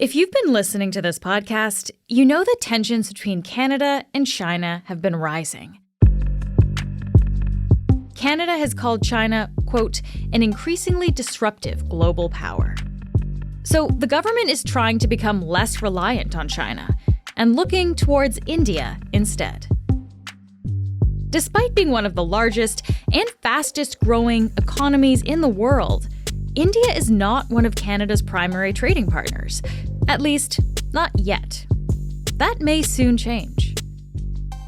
If you've been listening to this podcast, you know that tensions between Canada and China have been rising. Canada has called China, quote, an increasingly disruptive global power. So the government is trying to become less reliant on China and looking towards India instead. Despite being one of the largest and fastest growing economies in the world, India is not one of Canada's primary trading partners. At least, not yet. That may soon change.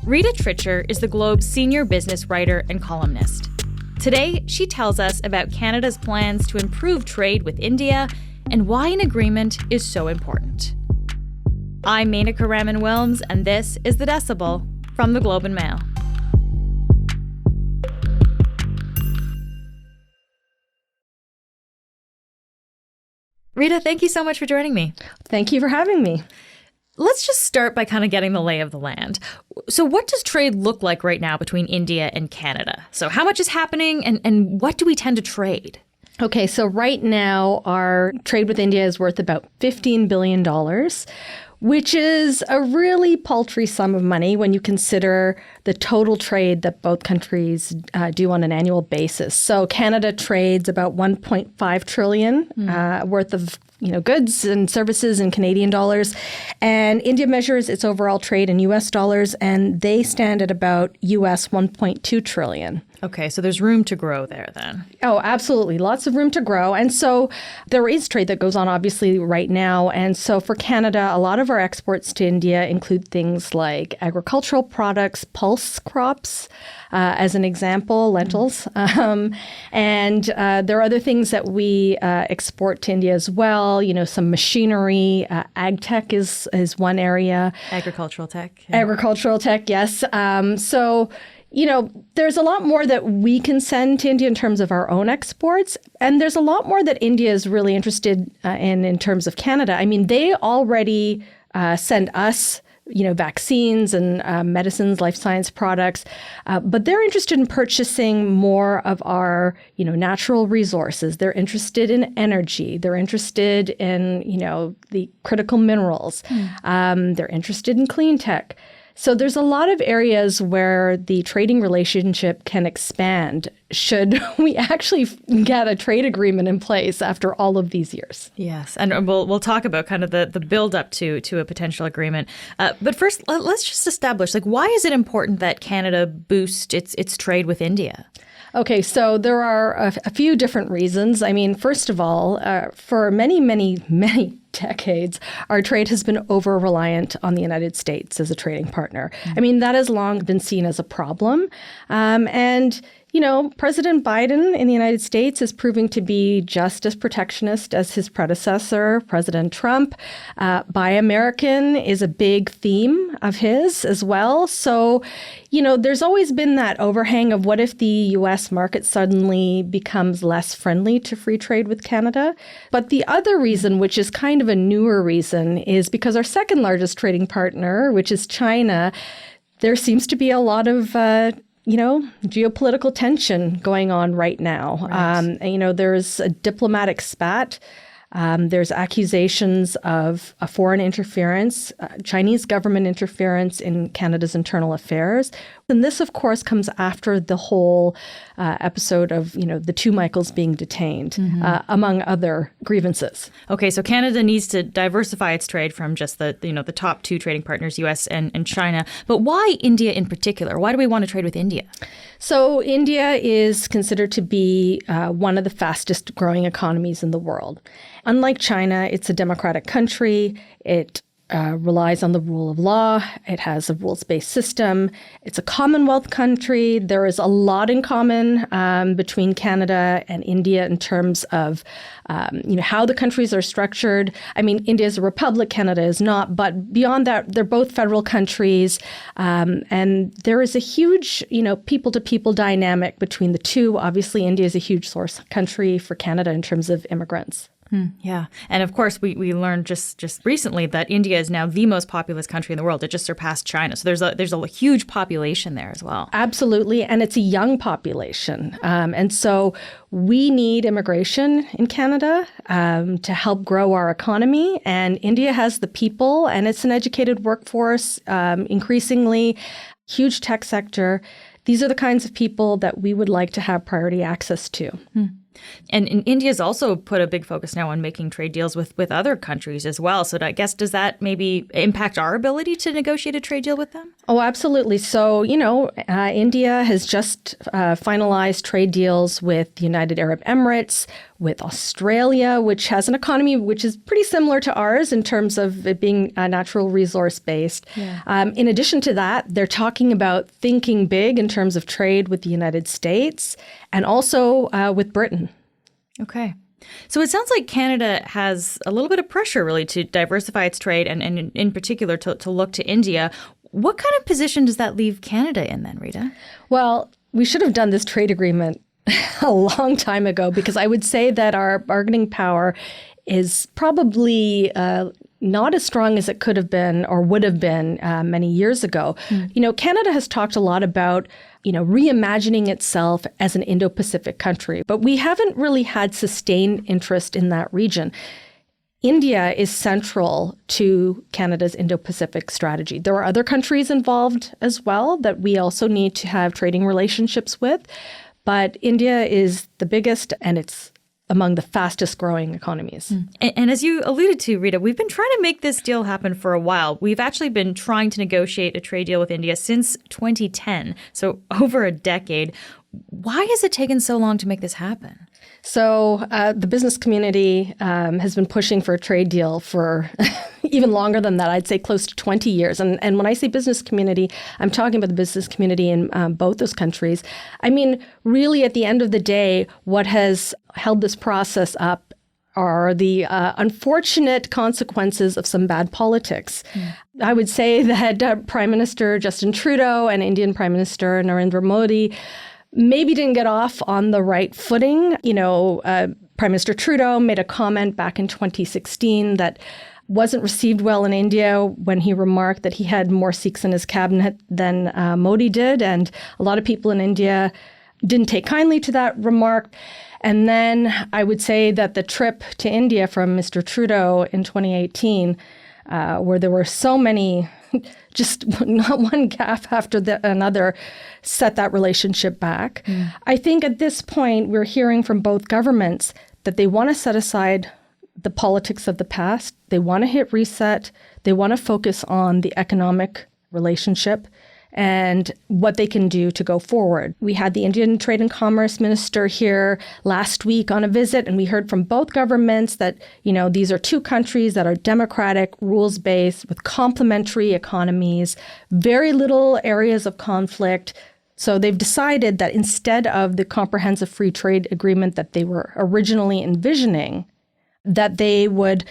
Rita Trichur is the Globe's senior business writer and columnist. Today, she tells us about Canada's plans to improve trade with India and why an agreement is so important. I'm Menaka Raman-Wilms, and this is The Decibel from the Globe and Mail. Rita, thank you so much for joining me. Thank you for having me. Let's just start by kind of getting the lay of the land. So what does trade look like right now between India and Canada? So how much is happening and what do we tend to trade? Okay, so right now our trade with India is worth about $15 billion, which is a really paltry sum of money when you consider the total trade that both countries do on an annual basis. So Canada trades about $1.5 trillion worth of goods and services in Canadian dollars. And India measures its overall trade in US dollars, and they stand at about US $1.2 trillion. Okay, so there's room to grow there then. Oh, absolutely. Lots of room to grow. And so there is trade that goes on, obviously, right now. And so for Canada, a lot of our exports to India include things like agricultural products, pulse crops, as an example, lentils. And there are other things that we export to India as well. Some machinery. Ag tech is one area. Agricultural tech. Yeah. Agricultural tech, yes. There's a lot more that we can send to India in terms of our own exports. And there's a lot more that India is really interested in terms of Canada. I mean, they already send us vaccines and medicines, life science products, but they're interested in purchasing more of our, natural resources. They're interested in energy. They're interested in, the critical minerals. They're interested in clean tech. So there's a lot of areas where the trading relationship can expand should we actually get a trade agreement in place after all of these years. Yes, and we'll talk about kind of the build up to a potential agreement. But first, let's just establish, why is it important that Canada boost its trade with India? Okay, so there are a few different reasons. I mean, first of all, for many, many, many decades, our trade has been over-reliant on the United States as a trading partner. I mean, that has long been seen as a problem. President Biden in the United States is proving to be just as protectionist as his predecessor, President Trump. Buy American is a big theme of his as well. So, there's always been that overhang of what if the U.S. market suddenly becomes less friendly to free trade with Canada. But the other reason, which is kind of a newer reason, is because our second largest trading partner, which is China, there seems to be a lot of geopolitical tension going on right now. Right. There's a diplomatic spat. There's accusations of foreign interference, Chinese government interference in Canada's internal affairs. And this, of course, comes after the whole episode of, the two Michaels being detained, among other grievances. Okay, so Canada needs to diversify its trade from just the top two trading partners, U.S. and China. But why India in particular? Why do we want to trade with India? So India is considered to be one of the fastest growing economies in the world. Unlike China, it's a democratic country. It relies on the rule of law. It has a rules-based system. It's a Commonwealth country. There is a lot in common between Canada and India in terms of how the countries are structured. I mean, India is a republic, Canada is not. But beyond that, they're both federal countries. And there is a huge, people-to-people dynamic between the two. Obviously, India is a huge source country for Canada in terms of immigrants. Yeah. And of course, we learned just recently that India is now the most populous country in the world. It just surpassed China. So there's a huge population there as well. Absolutely. And it's a young population. And so we need immigration in Canada to help grow our economy. And India has the people, and it's an educated workforce, increasingly huge tech sector. These are the kinds of people that we would like to have priority access to. And India's also put a big focus now on making trade deals with other countries as well. So I guess, does that maybe impact our ability to negotiate a trade deal with them? Oh, absolutely. So, India has just finalized trade deals with the United Arab Emirates, with Australia, which has an economy which is pretty similar to ours in terms of it being natural resource based. Yeah. In addition to that, they're talking about thinking big in terms of trade with the United States and also with Britain. Okay. So it sounds like Canada has a little bit of pressure really to diversify its trade and in particular to look to India. What kind of position does that leave Canada in then, Rita? Well, we should have done this trade agreement a long time ago, because I would say that our bargaining power is probably not as strong as it could have been or would have been many years ago. Canada has talked a lot about reimagining itself as an Indo-Pacific country, but we haven't really had sustained interest in that region. India is central to Canada's Indo-Pacific strategy. There are other countries involved as well that we also need to have trading relationships with, but India is the biggest, and it's among the fastest growing economies. And as you alluded to, Rita, we've been trying to make this deal happen for a while. We've actually been trying to negotiate a trade deal with India since 2010, so over a decade. Why has it taken so long to make this happen? So the business community has been pushing for a trade deal for even longer than that. I'd say close to 20 years. And when I say business community, I'm talking about the business community in both those countries. I mean, really, at the end of the day, what has held this process up are the unfortunate consequences of some bad politics. I would say that Prime Minister Justin Trudeau and Indian Prime Minister Narendra Modi maybe didn't get off on the right footing. Prime Minister Trudeau made a comment back in 2016 that wasn't received well in India when he remarked that he had more Sikhs in his cabinet than Modi did. And a lot of people in India didn't take kindly to that remark. And then I would say that the trip to India from Mr. Trudeau in 2018, where there were so many, just not one gaffe after another, set that relationship back. I think at this point, we're hearing from both governments that they want to set aside the politics of the past. They want to hit reset. They want to focus on the economic relationship and what they can do to go forward. We had the Indian Trade and Commerce Minister here last week on a visit, and we heard from both governments that, these are two countries that are democratic, rules-based, with complementary economies, very little areas of conflict. So they've decided that instead of the comprehensive free trade agreement that they were originally envisioning, that they would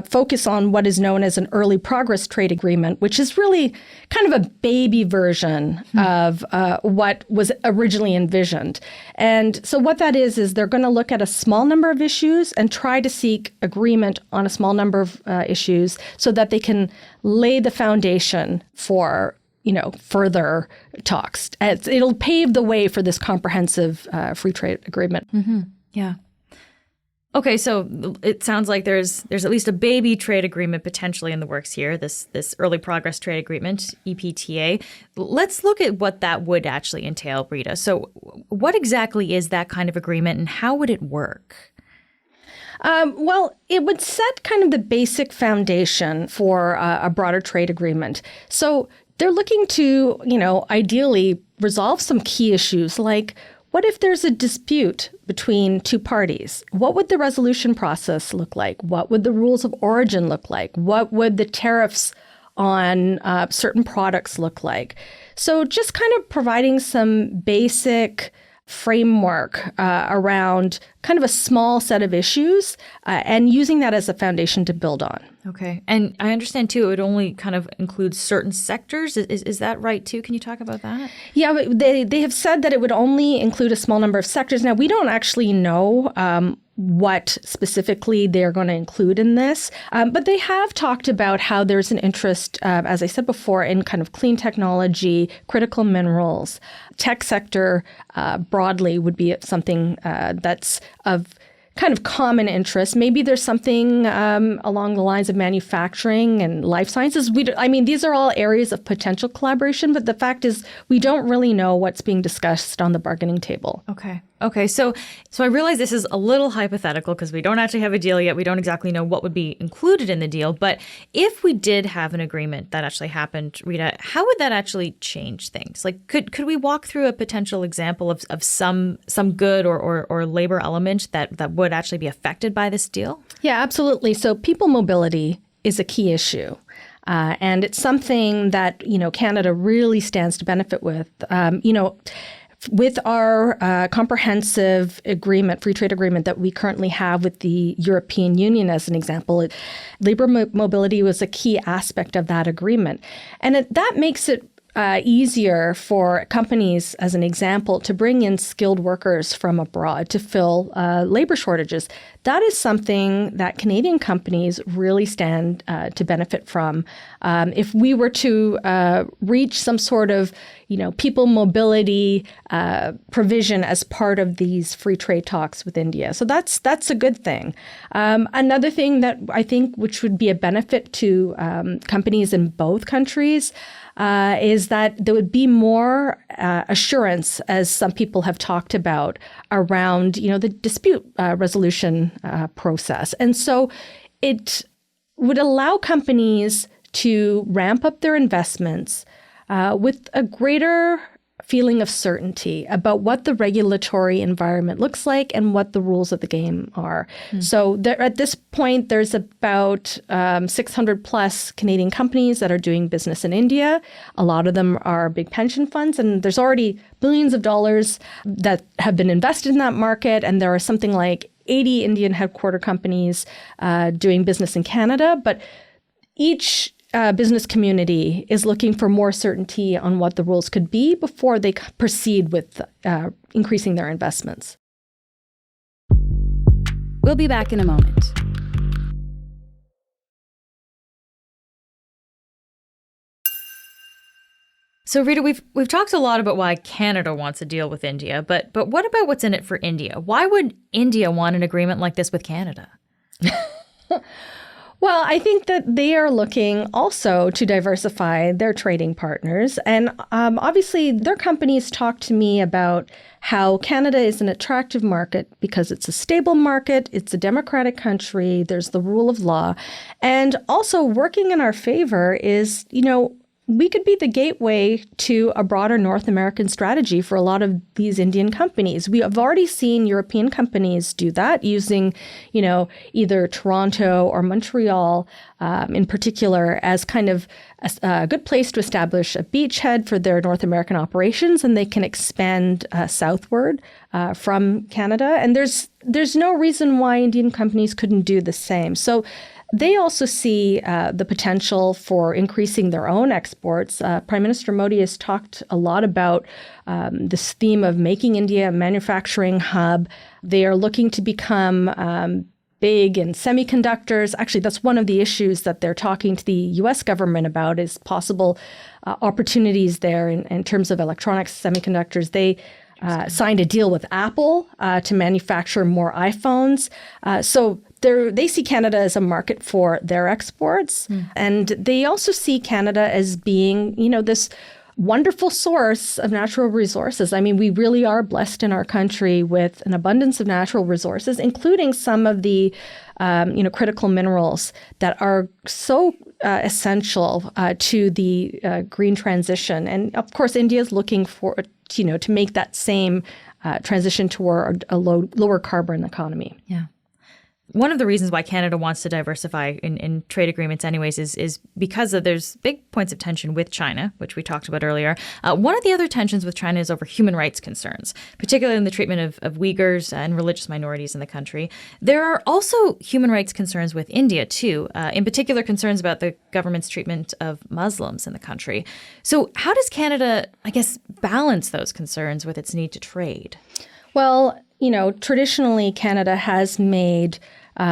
focus on what is known as an early progress trade agreement, which is really kind of a baby version of what was originally envisioned. And so what that is they're going to look at a small number of issues and try to seek agreement on a small number of issues so that they can lay the foundation for further talks. It'll pave the way for this comprehensive free trade agreement. Yeah. Okay, so it sounds like there's at least a baby trade agreement potentially in the works here, this early progress trade agreement, EPTA. Let's look at what that would actually entail, Rita. So what exactly is that kind of agreement and how would it work? Well, it would set kind of the basic foundation for a broader trade agreement. So they're looking to, ideally resolve some key issues like, what if there's a dispute between two parties? What would the resolution process look like? What would the rules of origin look like? What would the tariffs on certain products look like? So just kind of providing some basic framework around kind of a small set of issues and using that as a foundation to build on. Okay. And I understand, too, it would only kind of include certain sectors. Is that right, too? Can you talk about that? Yeah, but they have said that it would only include a small number of sectors. Now, we don't actually know what specifically they're going to include in this. But they have talked about how there's an interest, as I said before, in kind of clean technology, critical minerals. Tech sector broadly would be something that's of kind of common interest. Maybe there's something along the lines of manufacturing and life sciences. These are all areas of potential collaboration, but the fact is we don't really know what's being discussed on the bargaining table. Okay. So I realize this is a little hypothetical because we don't actually have a deal yet. We don't exactly know what would be included in the deal. But if we did have an agreement that actually happened, Rita, how would that actually change things? Like, could we walk through a potential example of some good or labor element that would actually be affected by this deal? Yeah, absolutely. So people mobility is a key issue. And it's something that, Canada really stands to benefit with. With our comprehensive agreement, free trade agreement that we currently have with the European Union, as an example, labor mobility was a key aspect of that agreement. And that makes it easier for companies, as an example, to bring in skilled workers from abroad to fill labor shortages. That is something that Canadian companies really stand to benefit from. If we were to reach some sort of, people mobility provision as part of these free trade talks with India. So that's a good thing. Another thing that I think which would be a benefit to companies in both countries is that there would be more assurance, as some people have talked about, around the dispute resolution process. And so it would allow companies to ramp up their investments with a greater feeling of certainty about what the regulatory environment looks like and what the rules of the game are. So at this point, there's about 600 plus Canadian companies that are doing business in India. A lot of them are big pension funds, and there's already billions of dollars that have been invested in that market. And there are something like 80 Indian headquarter companies doing business in Canada. But each business community is looking for more certainty on what the rules could be before they proceed with increasing their investments. We'll be back in a moment. So, Rita, we've talked a lot about why Canada wants a deal with India, but what about what's in it for India? Why would India want an agreement like this with Canada? Well, I think that they are looking also to diversify their trading partners. And obviously, their companies talk to me about how Canada is an attractive market because it's a stable market, it's a democratic country, there's the rule of law. And also working in our favor is, we could be the gateway to a broader North American strategy for a lot of these Indian companies. We have already seen European companies do that using, either Toronto or Montreal in particular as kind of a good place to establish a beachhead for their North American operations, and they can expand southward from Canada. And there's no reason why Indian companies couldn't do the same. So they also see the potential for increasing their own exports. Prime Minister Modi has talked a lot about this theme of making India a manufacturing hub. They are looking to become big in semiconductors. Actually, that's one of the issues that they're talking to the U.S. government about, is possible opportunities there in terms of electronics, semiconductors. They signed a deal with Apple to manufacture more iPhones. So they see Canada as a market for their exports. And they also see Canada as being, this wonderful source of natural resources. I mean, we really are blessed in our country with an abundance of natural resources, including some of the, critical minerals that are so essential to the green transition. And of course, India is looking for, to make that same transition toward a lower carbon economy. Yeah. One of the reasons why Canada wants to diversify in trade agreements anyways is because there's big points of tension with China, which we talked about earlier. One of the other tensions with China is over human rights concerns, particularly in the treatment of Uyghurs and religious minorities in the country. There are also human rights concerns with India, too, in particular concerns about the government's treatment of Muslims in the country. So how does Canada, balance those concerns with its need to trade? Well, Traditionally, Canada has made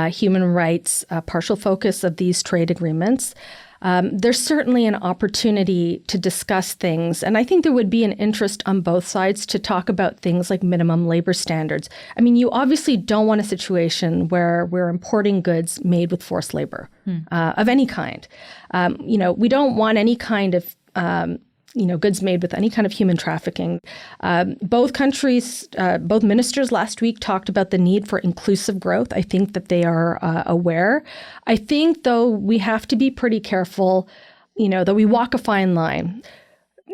human rights a partial focus of these trade agreements. There's certainly an opportunity to discuss things, and I think there would be an interest on both sides to talk about things like minimum labor standards. I mean, you obviously don't want a situation where we're importing goods made with forced labor of any kind. We don't want any kind of goods made with any kind of human trafficking. Both countries, both ministers last week talked about the need for inclusive growth. I think that they are aware. I think, though, we have to be pretty careful, that we walk a fine line.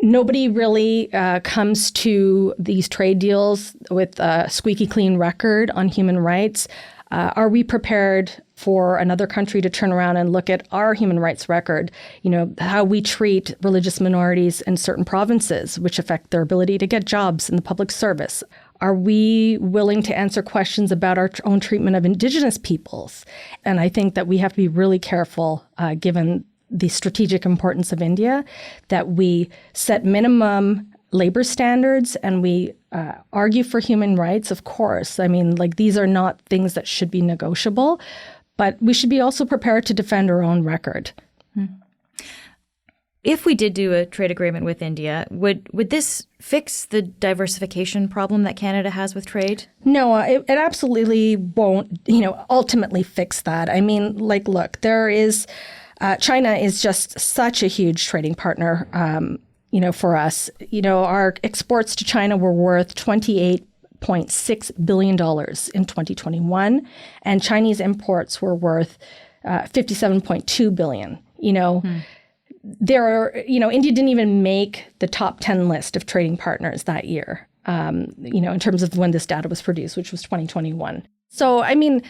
Nobody really comes to these trade deals with a squeaky clean record on human rights. Are we prepared for another country to turn around and look at our human rights record, how we treat religious minorities in certain provinces, which affect their ability to get jobs in the public service? Are we willing to answer questions about our own treatment of Indigenous peoples? And I think that we have to be really careful, given the strategic importance of India, that we set minimum labor standards and we argue for human rights, of course. I mean, these are not things that should be negotiable, but we should be also prepared to defend our own record. If we did do a trade agreement with India, would this fix the diversification problem that Canada has with trade? No, it absolutely won't, ultimately fix that. I mean, look, there is, China is just such a huge trading partner, for us. Our exports to China were worth $28.6 billion in 2021, and Chinese imports were worth $57.2 billion. There are, India didn't even make the top 10 list of trading partners that year, in terms of when this data was produced, which was 2021. So, I mean,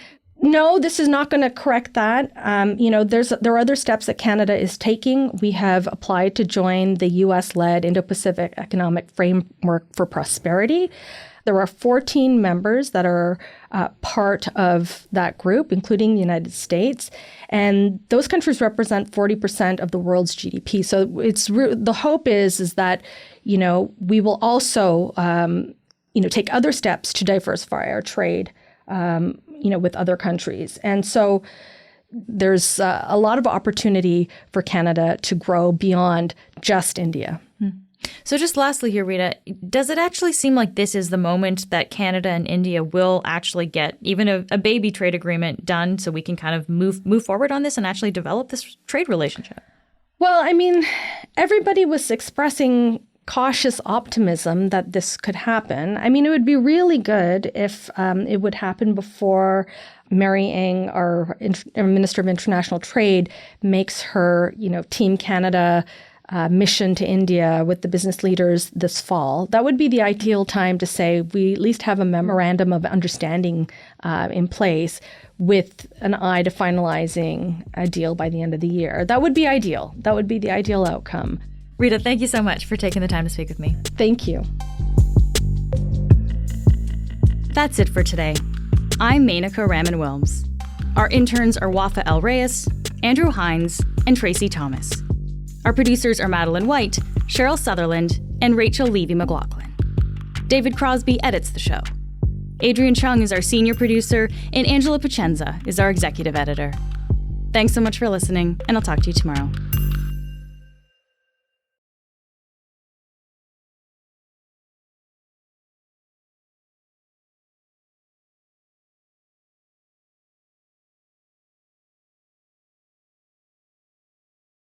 no, this is not going to correct that. There are other steps that Canada is taking. We have applied to join the U.S.-led Indo-Pacific Economic Framework for Prosperity. There are 14 members that are part of that group, including the United States. And those countries represent 40% of the world's GDP. So the hope is that, we will also, take other steps to diversify our trade, with other countries. And so there's a lot of opportunity for Canada to grow beyond just India. So just lastly here, Rita, does it actually seem like this is the moment that Canada and India will actually get even a baby trade agreement done so we can kind of move forward on this and actually develop this trade relationship? Well, I mean, everybody was expressing cautious optimism that this could happen. I mean, it would be really good if it would happen before Mary Ng, our Minister of International Trade, makes her, Team Canada mission to India with the business leaders this fall. That would be the ideal time to say we at least have a memorandum of understanding in place with an eye to finalizing a deal by the end of the year. That would be ideal. That would be the ideal outcome. Rita, thank you so much for taking the time to speak with me. Thank you. That's it for today. I'm Menaka Raman-Wilms. Our interns are Wafa El Reyes, Andrew Hines, and Tracy Thomas. Our producers are Madeline White, Cheryl Sutherland, and Rachel Levy-McLaughlin. David Crosby edits the show. Adrian Chung is our senior producer, and Angela Pacenza is our executive editor. Thanks so much for listening, and I'll talk to you tomorrow.